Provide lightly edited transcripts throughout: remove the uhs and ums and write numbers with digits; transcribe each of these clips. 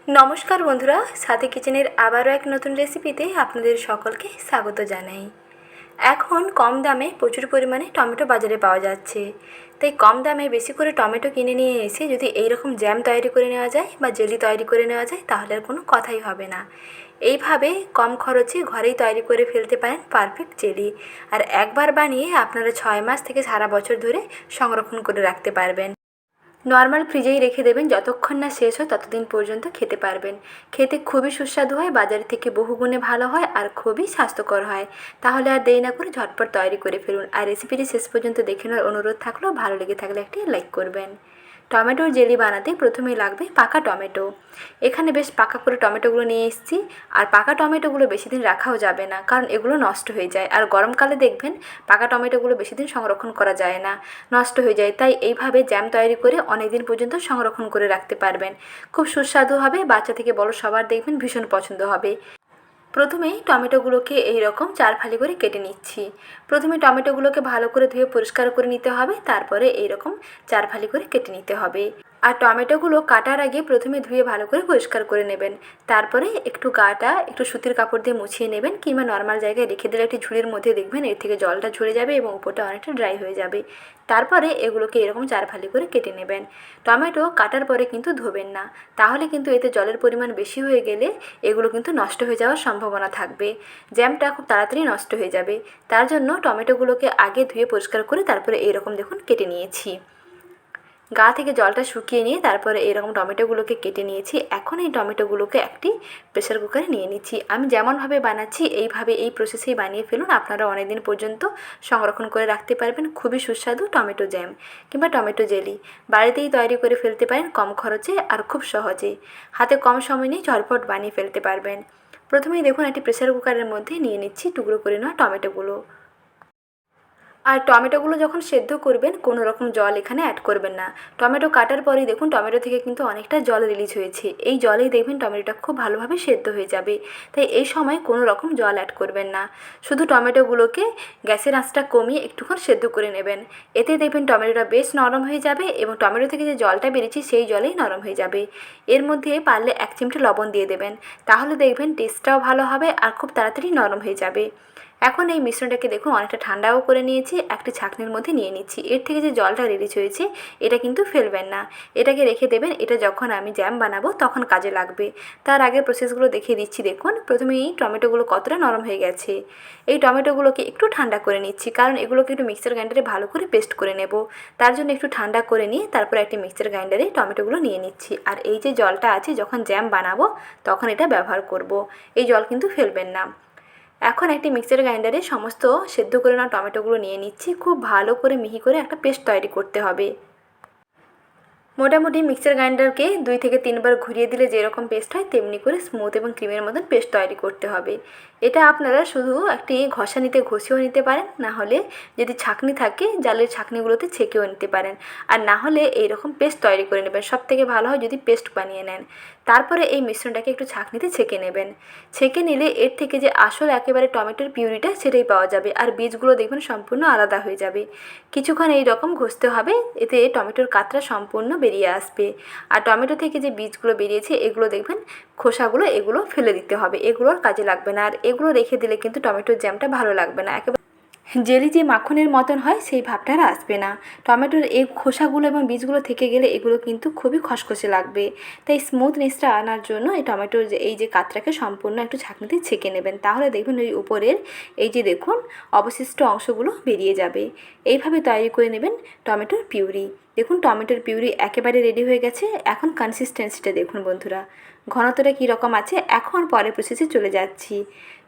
নমস্কার বন্ধুরা, সাথে কিচেনের আবারও এক নতুন রেসিপিতে আপনাদের সকলকে স্বাগত জানাই। এখন কম দামে প্রচুর পরিমাণে টমেটো বাজারে পাওয়া যাচ্ছে, তাই কম দামে বেশি করে টমেটো কিনে নিয়ে এসে যদি এইরকম জ্যাম তৈরি করে নেওয়া যায় বা জেলি তৈরি করে নেওয়া যায় তাহলে আর কোনো কথাই হবে না। এইভাবে কম খরচে ঘরেই তৈরি করে ফেলতে পারেন পারফেক্ট জেলি, আর একবার বানিয়ে আপনারা 6 মাস থেকে সারা বছর ধরে সংরক্ষণ করে রাখতে পারবেন। নর্মাল ফ্রিজেই রেখে দেবেন, যতক্ষণ না শেষ হয় ততদিন পর্যন্ত খেতে পারবেন। খেতে খুবই সুস্বাদু হয়, বাজার থেকে বহুগুণে ভালো হয় আর খুবই স্বাস্থ্যকর হয়। তাহলে আর দেরি না করে ঝটপট তৈরি করে ফেলুন। আর রেসিপিটি শেষ পর্যন্ত দেখে নেওয়ার অনুরোধ থাকলো, ভালো লেগে থাকলে একটি লাইক করবেন। টমেটোর জেলি বানাতে প্রথমেই লাগবে পাকা টমেটো। এখানে বেশ পাকা করে টমেটোগুলো নিয়ে এসেছি। আর পাকা টমেটোগুলো বেশি দিন রাখাও যাবে না, কারণ এগুলো নষ্ট হয়ে যায়। আর গরমকালে দেখবেন পাকা টমেটোগুলো বেশি দিন সংরক্ষণ করা যায় না, নষ্ট হয়ে যায়। তাই এইভাবে জ্যাম তৈরি করে অনেক দিন পর্যন্ত সংরক্ষণ করে রাখতে পারবেন। খুব সুস্বাদু হবে, বাচ্চা থেকে বড় সবার দেখবেন ভীষণ পছন্দ হবে। প্রথমেই টমেটোগুলোকে এইরকম 4 ফালি করে কেটে নিচ্ছি। প্রথমে টমেটোগুলোকে ভালো করে ধুয়ে পরিষ্কার করে নিতে হবে, তারপরে এইরকম 4 ফালি করে কেটে নিতে হবে। আর টমেটোগুলো কাটার আগে প্রথমে ধুয়ে ভালো করে পরিষ্কার করে নেবেন। তারপরে একটু গাটা একটু সুতির কাপড় দিয়ে মুছিয়ে নেবেন, কিংবা নর্মাল জায়গায় রেখে দিলে একটি ঝুড়ির মধ্যে দেখবেন এর থেকে জলটা ঝরে যাবে এবং উপরটা অনেকটা ড্রাই হয়ে যাবে। তারপরে এগুলোকে এরকম 4 ফালি করে কেটে নেবেন। টমেটো কাটার পরে কিন্তু ধোবেন না, তাহলে কিন্তু এতে জলের পরিমাণ বেশি হয়ে গেলে এগুলো কিন্তু নষ্ট হয়ে যাওয়ার সম্ভাবনা থাকবে। জ্যামটা খুব তাড়াতাড়ি নষ্ট হয়ে যাবে। তার জন্য টমেটোগুলোকে আগে ধুয়ে পরিষ্কার করে তারপরে এরকম দেখুন কেটে নিয়েছি। গা থেকে জলটা শুকিয়ে নিয়ে তারপরে এরকম টমেটোগুলোকে কেটে নিয়েছি। এখন এই টমেটোগুলোকে একটি প্রেসার কুকারে নিয়ে নিচ্ছি। আমি যেমনভাবে বানাচ্ছি এইভাবে এই প্রসেসেই বানিয়ে ফেলুন, আপনারা অনেক দিন পর্যন্ত সংরক্ষণ করে রাখতে পারবেন। খুবই সুস্বাদু টমেটো জ্যাম কিংবা টমেটো জেলি বাড়িতেই তৈরি করে ফেলতে পারেন কম খরচে আর খুব সহজে। হাতে কম সময় নিয়ে ঝটপট বানিয়ে ফেলতে পারবেন। প্রথমেই দেখুন একটি প্রেসার কুকারের মধ্যে নিয়ে নিচ্ছি টুকরো করে নেওয়া টমেটোগুলো। আর টমেটোগুলো যখন সেদ্ধ করবেন কোনো রকম জল এখানে অ্যাড করবেন না। টমেটো কাটার পরেই দেখুন টমেটো থেকে কিন্তু অনেকটা জল রিলিজ হয়েছে, এই জলেই দেখবেন টমেটোটা খুব ভালোভাবে সেদ্ধ হয়ে যাবে। তাই এই সময় কোনো রকম জল অ্যাড করবেন না, শুধু টমেটোগুলোকে গ্যাসের আঁচটা কমিয়ে একটুক্ষণ সেদ্ধ করে নেবেন। এতে দেখবেন টমেটোটা বেশ নরম হয়ে যাবে এবং টমেটো থেকে যে জলটা বেরিয়েছে সেই জলেই নরম হয়ে যাবে। এর মধ্যে পারলে 1 চিমটে লবণ দিয়ে দেবেন, তাহলে দেখবেন টেস্টটাও ভালো হবে আর খুব তাড়াতাড়ি নরম হয়ে যাবে। এখন এই মিশ্রণটাকে দেখুন অনেকটা ঠান্ডাও করে নিয়েছি, একটি ছাঁকনির মধ্যে নিয়ে নিচ্ছি। এর থেকে যে জলটা রিলিজ হয়েছে এটা কিন্তু ফেলবেন না, এটাকে রেখে দেবেন। এটা যখন আমি জ্যাম বানাবো তখন কাজে লাগবে। তার আগে প্রসেসগুলো দেখিয়ে দিচ্ছি। দেখুন প্রথমে এই টমেটোগুলো কতটা নরম হয়ে গেছে। এই টমেটোগুলোকে একটু ঠান্ডা করে নিচ্ছি, কারণ এগুলোকে একটু মিক্সার গ্রাইন্ডারে ভালো করে পেস্ট করে নেব। তার জন্য একটু ঠান্ডা করে নিয়ে তারপরে একটি মিক্সার গ্রাইন্ডারে টমেটোগুলো নিয়ে নিচ্ছি। আর এই যে জলটা আছে যখন জ্যাম বানাবো তখন এটা ব্যবহার করব, এই জল কিন্তু ফেলবেন না। এখন একটি মিক্সার গ্রাইন্ডারে সমস্ত সেদ্ধ করে নেওয়া টমেটোগুলো নিয়ে নিচ্ছি। খুব ভালো করে মিহি করে একটা পেস্ট তৈরি করতে হবে। মোটামুটি মিক্সার গ্রাইন্ডারকে 2 থেকে 3 বার ঘুরিয়ে দিলে যেরকম পেস্ট হয় তেমনি করে স্মুথ এবং ক্রিমের মতন পেস্ট তৈরি করতে হবে। এটা আপনারা শুধু একটি ঘষানিতে ঘষেও নিতে পারেন, না হলে যদি ছাঁকনি থাকে জালের ছাঁকনিগুলোতে ছেঁকেও নিতে পারেন। আর না হলে এইরকম পেস্ট তৈরি করে নেবেন, সবথেকে ভালো হয় যদি পেস্ট বানিয়ে নেন। তারপরে এই মিশ্রণটাকে একটু ছাঁকনিতে ছেঁকে নেবেন। ছেঁকে নিলে এর থেকে যে আসল একেবারে টমেটোর পিউরিটা সেটাই পাওয়া যাবে, আর বীজগুলো দেখবেন সম্পূর্ণ আলাদা হয়ে যাবে। কিছুক্ষণ এই রকম ঘষতে হবে, এতে টমেটোর কাতরা সম্পূর্ণ বেরিয়ে আসবে। আর টমেটো থেকে যে বীজগুলো বেরিয়েছে এগুলো দেখবেন খোসাগুলো এগুলো ফেলে দিতে হবে, এগুলোর কাজে লাগবে না। আর এগুলো রেখে দিলে কিন্তু টমেটোর জ্যামটা ভালো লাগবে না, একেবারে জেলি যে মাখনের মতন হয় সেই ভাবটা আর আসবে না। টমেটোর এই খোসাগুলো এবং বীজগুলো থেকে গেলে এগুলো কিন্তু খুবই খসখসে লাগবে। তাই স্মুথনেসটা আনার জন্য এই টমেটোর যে এই যে কাতরাকে সম্পূর্ণ একটু ছাঁকনিতে ছেঁকে নেবেন, তাহলে দেখবেন ওই উপরের এই যে দেখুন অবশিষ্ট অংশগুলো বেরিয়ে যাবে। এইভাবে তৈরি করে নেবেন টমেটোর পিউরি। দেখুন টমেটোর পিউরি একেবারে রেডি হয়ে গেছে। এখন কনসিস্টেন্সিটা দেখুন বন্ধুরা, ঘনত্বটা কী রকম আছে। এখন পরের প্রসেসে চলে যাচ্ছি।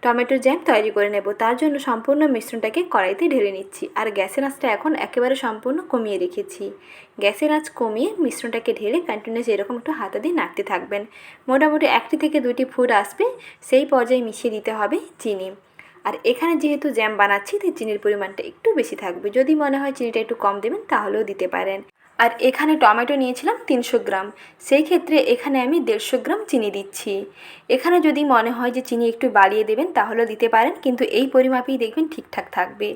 টমেটোর জ্যাম তৈরি করে নেব, তার জন্য সম্পূর্ণ মিশ্রণটাকে কড়াইতে ঢেলে নিচ্ছি। আর গ্যাসের আঁচটা এখন একেবারে সম্পূর্ণ কমিয়ে রেখেছি। গ্যাসের আঁচ কমিয়ে মিশ্রণটাকে ঢেলে কন্টিনিউয়াস এরকম একটু হাতা দিয়ে নাড়তে থাকবেন। মোটামুটি 1 থেকে 2টি ফুট আসবে, সেই পর্যায়ে মিশিয়ে দিতে হবে চিনি। আর এখানে যেহেতু জ্যাম বানাচ্ছি তাই চিনির পরিমাণটা একটু বেশি থাকবে, যদি মনে হয় চিনিটা একটু কম দেবেন তাহলেও দিতে পারেন। আর এখানে টমেটো নিয়েছিলাম 300 গ্রাম, সেই ক্ষেত্রে এখানে আমি 150 গ্রাম চিনি দিচ্ছি। এখানে যদি মনে হয় যে চিনি একটু বাড়িয়ে দেবেন তাহলেও দিতে পারেন, কিন্তু এই পরিমাপেই দেখবেন ঠিকঠাক থাকবে।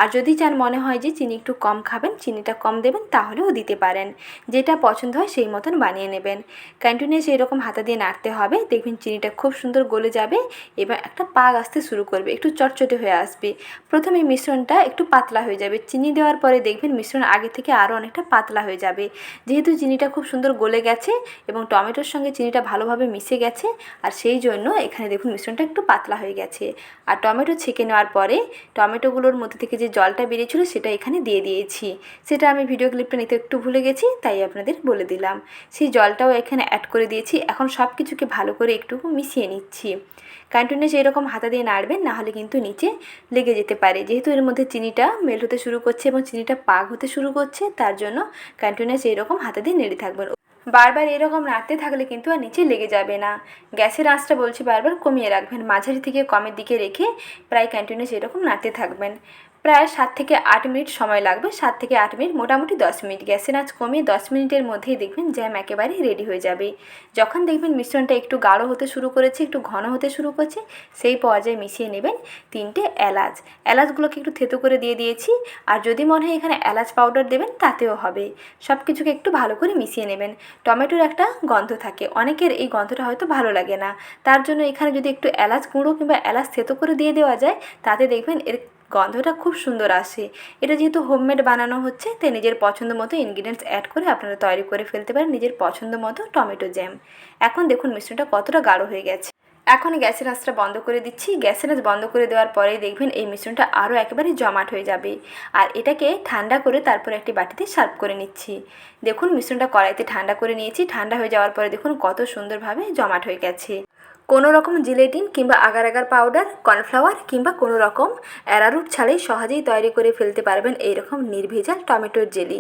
আর যদি চান মনে হয় যে চিনি একটু কম খাবেন, চিনিটা কম দেবেন, তাহলেও দিতে পারেন। যেটা পছন্দ হয় সেই মতন বানিয়ে নেবেন। কন্টিনিউয়াস এরকম হাতা দিয়ে নাড়তে হবে, দেখবেন চিনিটা খুব সুন্দর গলে যাবে। এবার একটা পাগ আসতে শুরু করবে, একটু চটচটে হয়ে আসবে। প্রথমে মিশ্রণটা একটু পাতলা হয়ে যাবে, চিনি দেওয়ার পরে দেখবেন মিশ্রণ আগে থেকে আরও অনেকটা পাতলা হয়ে যাবে। যেহেতু চিনিটা খুব সুন্দর গলে গেছে এবং টমেটোর সঙ্গে চিনিটা ভালোভাবে মিশে গেছে, আর সেই জন্য এখানে দেখুন মিশ্রণটা একটু পাতলা হয়ে গেছে। আর টমেটো ছেঁকে নেওয়ার পরে টমেটোগুলোর মধ্যে থেকে যে জলটা বেরিয়েছিল সেটা এখানে দিয়ে দিয়েছি। সেটা আমি ভিডিও ক্লিপটা নিতে একটু ভুলে গেছি, তাই আপনাদের বলে দিলাম। সেই জলটাও এখানে অ্যাড করে দিয়েছি। এখন সব কিছুকে ভালো করে একটু মিশিয়ে নিচ্ছি। কন্টিনিউয়াস এরকম হাতা দিয়ে নাড়বেন, নাহলে কিন্তু নিচে লেগে যেতে পারে। যেহেতু এর মধ্যে চিনিটা মেল্ট হতে শুরু করছে এবং চিনিটা পাক হতে শুরু করছে, তার জন্য কন্টিনিউয়াস এরকম হাতা দিয়ে নেড়ে থাকবেন। বারবার এরকম নাড়তে থাকলে কিন্তু আর নিচে লেগে যাবে না। গ্যাসের আঁচটা বলছি বারবার কমিয়ে রাখবেন, মাঝারি থেকে কমের দিকে রেখে প্রায় কন্টিনিউয়াস এরকম নাড়তে থাকবেন। প্রায় 7 থেকে 8 মিনিট সময় লাগবে, 7 থেকে 8 মিনিট, মোটামুটি 10 মিনিট। গ্যাসের আঁচ কমিয়ে 10 মিনিটের মধ্যেই দেখবেন জ্যাম একেবারে রেডি হয়ে যাবে। যখন দেখবেন মিশ্রণটা একটু গাঢ় হতে শুরু করেছে, একটু ঘন হতে শুরু করছে, সেই পর্যায়ে মিশিয়ে নেবেন 3টে এলাচ। এলাচগুলোকে একটু থেতো করে দিয়ে দিয়েছি। আর যদি মনে হয় এখানে এলাচ পাউডার দেবেন তাতেও হবে। সব কিছুকে একটু ভালো করে মিশিয়ে নেবেন। টমেটোর একটা গন্ধ থাকে, অনেকের এই গন্ধটা হয়তো ভালো লাগে না, তার জন্য এখানে যদি একটু এলাচ গুঁড়ো কিংবা এলাচ থেতো করে দিয়ে দেওয়া যায়, তাতে দেখবেন এর গন্ধটা খুব সুন্দর আসে। এটা যেহেতু হোমমেড বানানো হচ্ছে, তাই নিজের পছন্দ মতো ইনগ্রিডিয়েন্টস অ্যাড করে আপনারা তৈরি করে ফেলতে পারেন নিজের পছন্দ মতো টমেটো জ্যাম। এখন দেখুন মিশ্রণটা কতটা গাঢ় হয়ে গেছে। এখন গ্যাসের আঁচটা বন্ধ করে দিচ্ছি। গ্যাসের আঁচ বন্ধ করে দেওয়ার পরেই দেখবেন এই মিশ্রণটা আরও একেবারে জমাট হয়ে যাবে। আর এটাকে ঠান্ডা করে তারপর একটি বাটিতে সার্ভ করে নিচ্ছি। দেখুন মিশ্রণটা কড়াইতে ঠান্ডা করে নিয়েছি। ঠান্ডা হয়ে যাওয়ার পরে দেখুন কত সুন্দরভাবে জমাট হয়ে গেছে। কোনো রকম জিলেটিন কিংবা আগার আগার পাউডার, কর্নফ্লাওয়ার কিংবা কোনো রকম অ্যারারুট ছাড়াই সহজেই তৈরি করে ফেলতে পারবেন এইরকম নির্ভেজাল টমেটোর জেলি।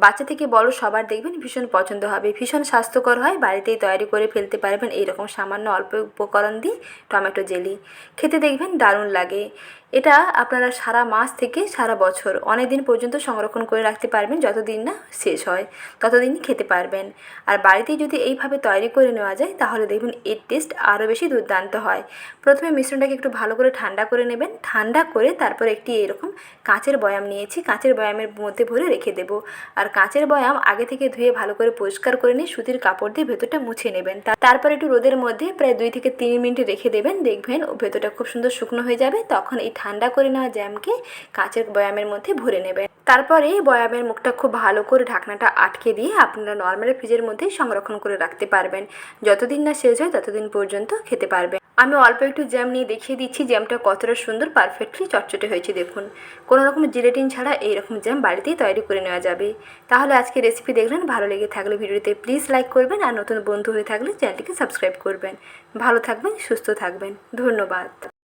বাচ্চা থেকে বড় সবার দেখবেন ভীষণ পছন্দ হবে, ভীষণ স্বাস্থ্যকর হয়। বাড়িতেই তৈরি করে ফেলতে পারবেন এইরকম সামান্য অল্প উপকরণ দিয়ে টমেটো জেলি। খেতে দেখবেন দারুণ লাগে। এটা আপনারা সারা মাস থেকে সারা বছর অনেক দিন পর্যন্ত সংরক্ষণ করে রাখতে পারবেন, যতদিন না শেষ হয় ততদিনই খেতে পারবেন। আর বাড়িতেই যদি এইভাবে তৈরি করে নেওয়া যায় তাহলে দেখবেন এর টেস্ট আরও বেশি দুর্দান্ত হয়। প্রথমে মিশ্রণটাকে একটু ভালো করে ঠান্ডা করে নেবেন। ঠান্ডা করে তারপর একটি এরকম কাঁচের বয়াম নিয়েছি, কাঁচের বয়ামের মধ্যে ভরে রেখে দেবো। আর কাঁচের বয়াম আগে থেকে ধুয়ে ভালো করে পরিষ্কার করে নিয়ে সুতির কাপড় দিয়ে ভেতরটা মুছে নেবেন। তারপর একটু রোদের মধ্যে প্রায় 2 থেকে 3 মিনিট রেখে দেবেন, দেখবেন ভেতরটা খুব সুন্দর শুকনো হয়ে যাবে। তখন এই ঠান্ডা করে নেওয়া জ্যামকে কাঁচের বয়ামের মধ্যে ভরে নেবেন। তারপরে বয়ামের মুখটা খুব ভালো করে ঢাকনাটা আটকে দিয়ে আপনারা নর্মাল ফ্রিজের মধ্যেই সংরক্ষণ করে রাখতে পারবেন। যতদিন না শেষ হয় ততদিন পর্যন্ত খেতে পারবেন। আমি অল্প একটু জ্যাম নিয়ে দেখিয়ে দিচ্ছি জ্যামটা কতটা সুন্দর পারফেক্টলি চটচটে হয়েছে। দেখুন কোনো রকম জিলেটিন ছাড়া এইরকম জ্যাম বাড়িতেই তৈরি করে নেওয়া যাবে। তাহলে আজকে রেসিপি দেখলেন, ভালো লেগে থাকলে ভিডিওতে প্লিজ লাইক করবেন, আর নতুন বন্ধু হয়ে থাকলে চ্যানেলটিকে সাবস্ক্রাইব করবেন। ভালো থাকবেন, সুস্থ থাকবেন, ধন্যবাদ।